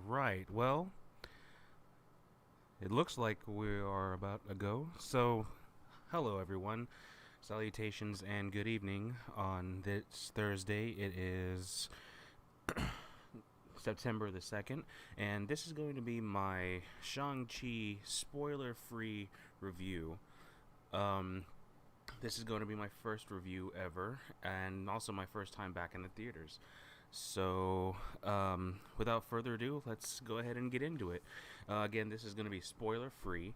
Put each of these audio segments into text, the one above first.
Right. Well, it looks like we are about to go. So, hello everyone. Salutations and good evening on this Thursday. It is September the 2nd, and this is going to be my Shang-Chi spoiler-free review. Um, this is going to be my first review ever, and also my first time back in the theaters. So, without further ado, let's go ahead and get into it. Again, this is going to be spoiler free.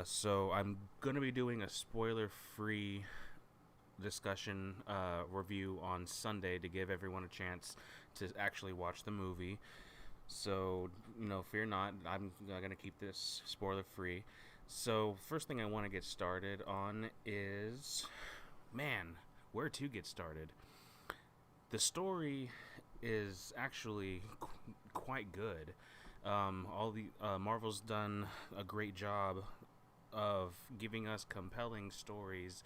So, I'm going to be doing a spoiler free discussion review on Sunday to give everyone a chance to actually watch the movie. So, fear not. I'm going to keep this spoiler free. So, first thing I want to get started on is, man, where to get started? The story is actually quite good. All the Marvel's done a great job of giving us compelling stories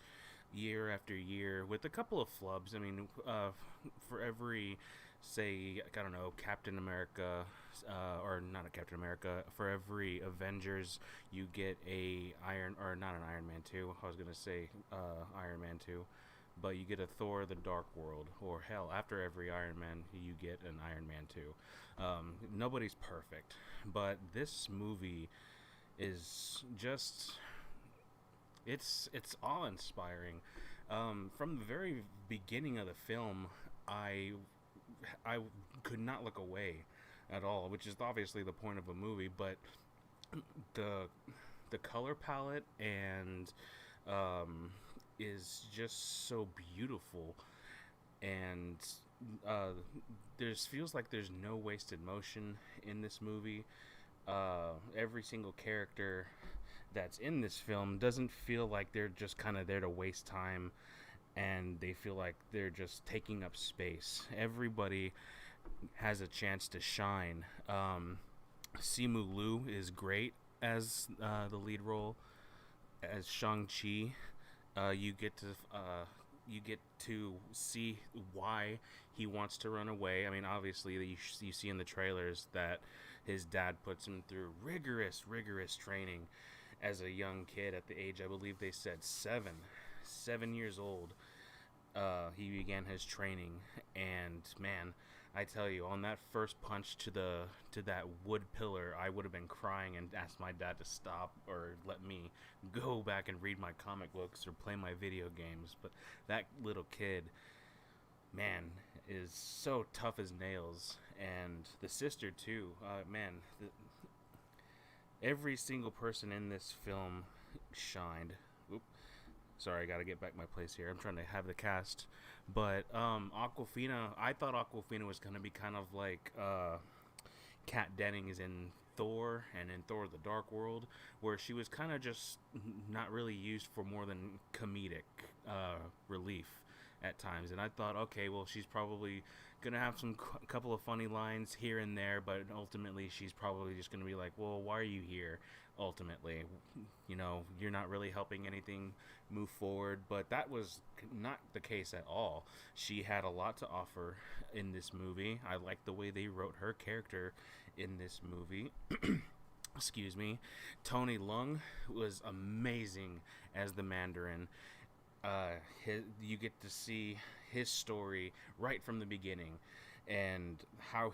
year after year with a couple of flubs. I mean, for every, say, I don't know, Captain America, or not a Captain America, for every Avengers, you get a Iron, or not an Iron Man 2. I was gonna say Iron Man 2, but you get a Thor: The Dark World, or hell, after every Iron Man, you get an Iron Man 2. Nobody's perfect, but this movie is just it's awe inspiring. From the very beginning of the film, I could not look away at all, which is obviously the point of a movie. But the the color palette and is just so beautiful, and uh, there's feels like there's no wasted motion in this movie. Every single character that's in this film doesn't feel like they're just kind of there to waste time, and they feel like they're just taking up space. Everybody has a chance to shine. Simu Liu is great as the lead role as Shang-Chi. You get to see why he wants to run away. I mean, obviously, you see in the trailers that his dad puts him through rigorous training as a young kid at the age, I believe they said 7 years old. He began his training, and man, I tell you, on that first punch to that wood pillar, I would have been crying and asked my dad to stop or let me go back and read my comic books or play my video games. But that little kid, man, is so tough as nails, and the sister too. Man, every single person in this film shined. Oop. Sorry, I gotta get back my place here. I'm trying to have the cast, but Aquafina. I thought Aquafina was gonna be kind of like Kat Dennings in Thor and in Thor: The Dark World, where she was kind of just not really used for more than comedic relief at times. And I thought, okay, well, she's probably gonna have some couple of funny lines here and there, but ultimately she's probably just gonna be like, well, why are you here? Ultimately, you're not really helping anything move forward. But that was not the case at all. She had a lot to offer in this movie. I like the way they wrote her character in this movie. Excuse me. Tony Leung was amazing as the Mandarin. You get to see his story right from the beginning, and how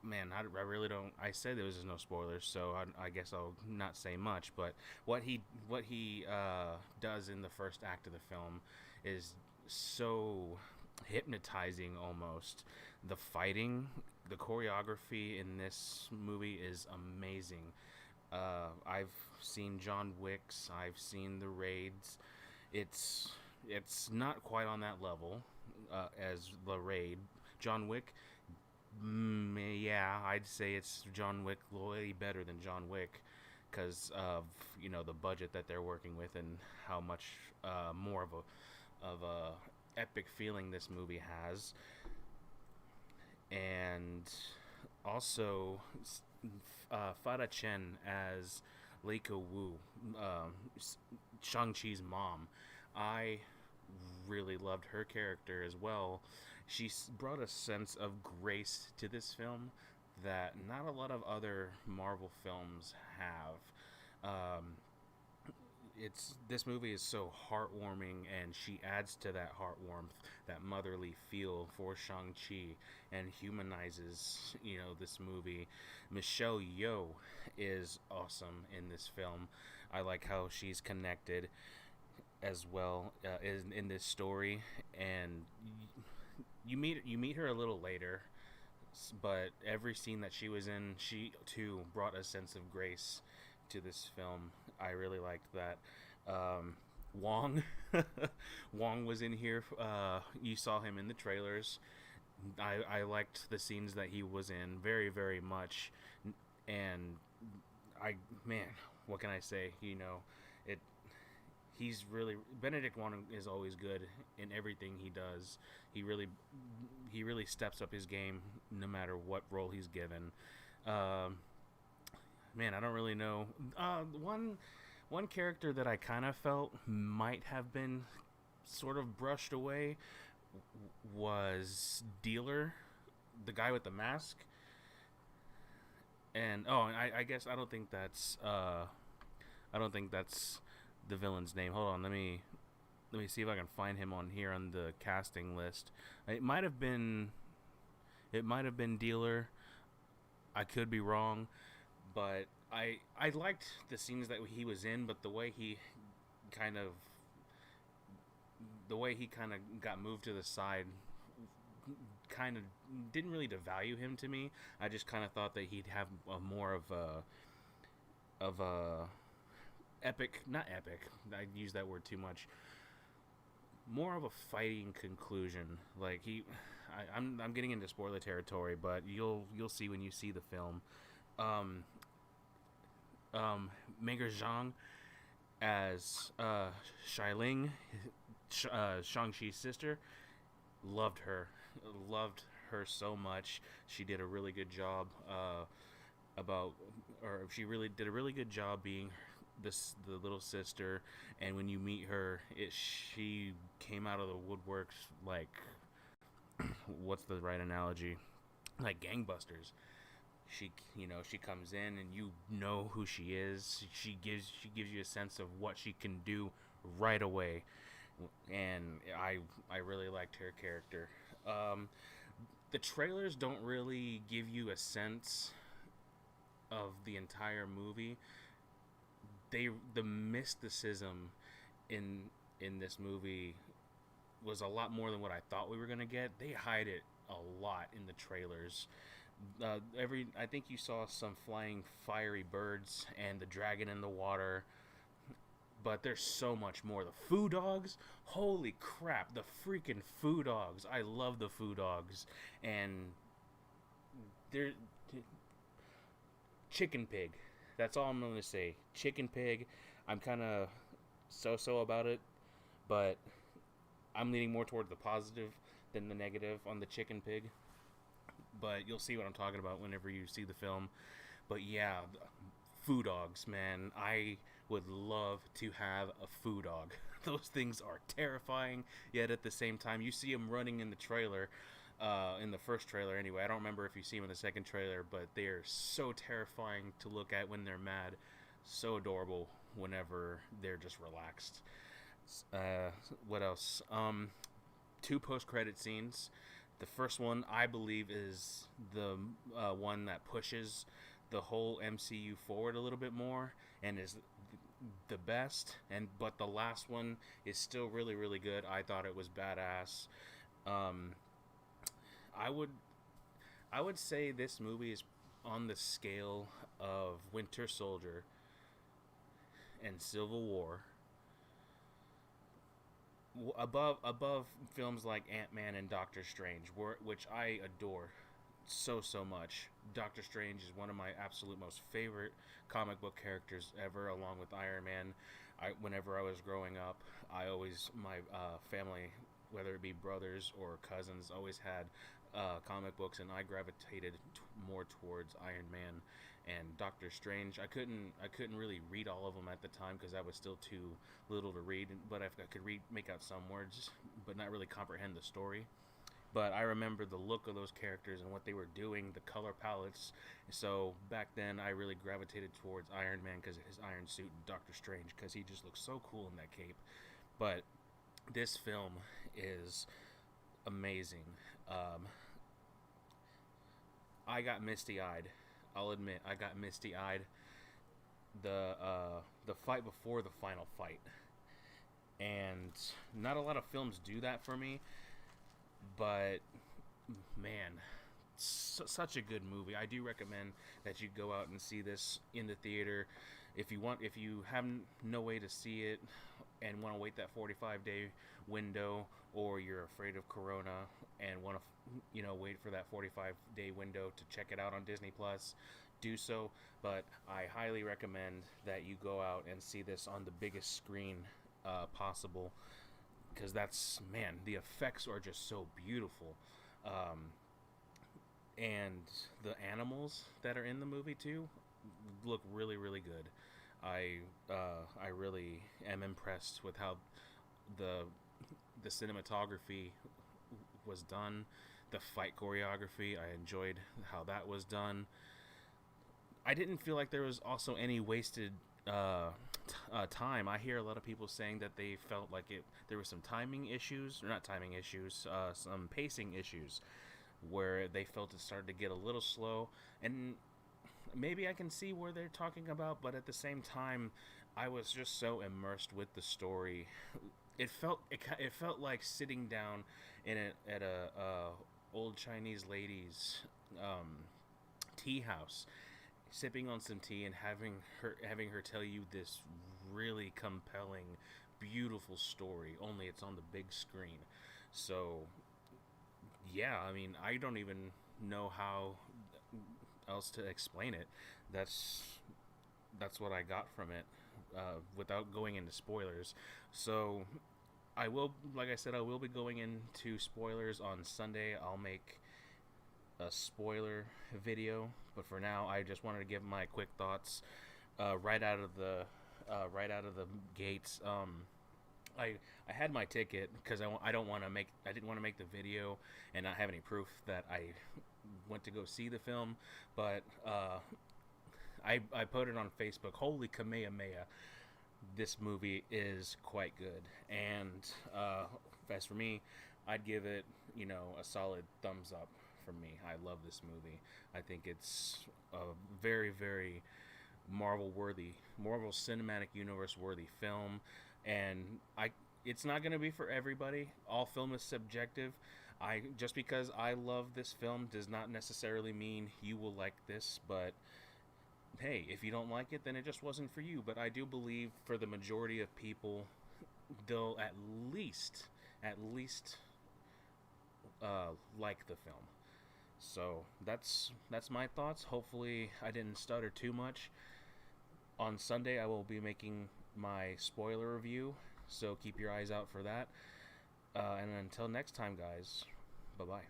man, I really don't. I said there was no spoilers, so I guess I'll not say much. But what he does in the first act of the film is so hypnotizing almost. The fighting, the choreography in this movie is amazing. I've seen John Wick's, I've seen the raids. It's not quite on that level as the raid. John Wick, yeah, I'd say it's John Wick way better than John Wick because of the budget that they're working with and how much more of a epic feeling this movie has. And also Fada Chen as Leiko Wu, Shang-Chi's mom. I really loved her character as well. She brought a sense of grace to this film that not a lot of other Marvel films have. It's this movie is so heartwarming, and she adds to that heart warmth, that motherly feel for Shang-Chi, and humanizes, this movie. Michelle Yeoh is awesome in this film. I like how she's connected as well in this story, and you meet her a little later, but every scene that she was in, she too brought a sense of grace to this film. I really liked that. Wong, Wong was in here. You saw him in the trailers. I liked the scenes that he was in very, very much, and I man, what can I say? It. He's really Benedict Wong is always good in everything he does. He really he really steps up his game no matter what role he's given. Um, Man, I don't really know. One character that I kind of felt might have been sort of brushed away was Dealer, the guy with the mask. And I guess I don't think that's the villain's name. Hold on, let me see if I can find him on here on the casting list. It might have been Dealer. I could be wrong, but I liked the scenes that he was in, but kind of the way he kind of got moved to the side kind of didn't really devalue him to me. I just kind of thought that he'd have a more of a epic, not epic. I use that word too much. More of a fighting conclusion. Like I'm getting into spoiler territory, but you'll see when you see the film. Um, Mega Zhang as Xialing, Shang-Chi's sister. Loved her, loved her so much. She did a really good job. About, or she really did a really good job being the little sister. And when you meet her, she came out of the woodworks like, what's the right analogy? Like gangbusters. She comes in and you know who she is. She gives you a sense of what she can do right away, and I really liked her character. Um, the trailers don't really give you a sense of the entire movie. The mysticism in this movie was a lot more than what I thought we were gonna get. They hide it a lot in the trailers. I think you saw some flying fiery birds and the dragon in the water, but there's so much more. The foo dogs, holy crap! The freaking foo dogs. I love the foo dogs, and they're chicken pig. That's all I'm gonna say. Chicken pig. I'm kind of so about it, but I'm leaning more toward the positive than the negative on the chicken pig. But you'll see what I'm talking about whenever you see the film. But yeah, foo dogs, man. I would love to have a foo dog. Those things are terrifying, yet at the same time, you see them running in the trailer, in the first trailer anyway. I don't remember if you see them in the second trailer, but they're so terrifying to look at when they're mad. So adorable whenever they're just relaxed. What else? Two post-credit scenes. The first one, I believe, is the one that pushes the whole MCU forward a little bit more and is the best. But the last one is still really, really good. I thought it was badass. Um, I would I would say this movie is on the scale of Winter Soldier and Civil War, above films like Ant-Man and Doctor Strange, which I adore so much. Doctor Strange is one of my absolute most favorite comic book characters ever, along with Iron Man. Whenever I was growing up, my family, whether it be brothers or cousins, always had comic books, and I gravitated more towards Iron Man and Doctor Strange. I couldn't really read all of them at the time because I was still too little to read, but I could make out some words, but not really comprehend the story. but I remember the look of those characters and what they were doing, the color palettes. So back then, I really gravitated towards Iron Man because of his iron suit, and Doctor Strange because he just looks so cool in that cape. But this film is amazing. Um, I got misty eyed. I'll admit, I got misty eyed. The fight before the final fight, and not a lot of films do that for me. But man, such a good movie. I do recommend that you go out and see this in the theater. If you want, if you have no way to see it and want to wait that 45-day window, or you're afraid of Corona and want to, wait for that 45-day window to check it out on Disney Plus, do so. But I highly recommend that you go out and see this on the biggest screen possible, because that's, man, the effects are just so beautiful. And the animals that are in the movie too look really, really good. I really am impressed with how the cinematography was done, the fight choreography. I enjoyed how that was done. I didn't feel like there was also any wasted time. I hear a lot of people saying that they felt like there were some timing issues, or not timing issues, some pacing issues, where they felt it started to get a little slow. And maybe I can see where they're talking about, but at the same time, I was just so immersed with the story. It felt like sitting down at a old Chinese lady's tea house, sipping on some tea and having her tell you this really compelling, beautiful story. Only it's on the big screen. So yeah, I mean, I don't even know how else to explain it. That's what I got from it, without going into spoilers. So I will, like I said, I will be going into spoilers on Sunday. I'll make a spoiler video, but for now, I just wanted to give my quick thoughts right out of the gates. I had my ticket because I didn't want to make the video and not have any proof that I went to go see the film, but I put it on Facebook. Holy Kamehameha, this movie is quite good. And as for me, I'd give it, a solid thumbs up from me. I love this movie. I think it's a very, very Marvel Cinematic Universe worthy film, and it's not going to be for everybody. All film is subjective. Just because I love this film does not necessarily mean you will like this, but hey, if you don't like it, then it just wasn't for you. But I do believe for the majority of people, they'll at least like the film. So that's my thoughts. Hopefully I didn't stutter too much. On Sunday I will be making my spoiler review, so keep your eyes out for that. And until next time, guys, bye-bye.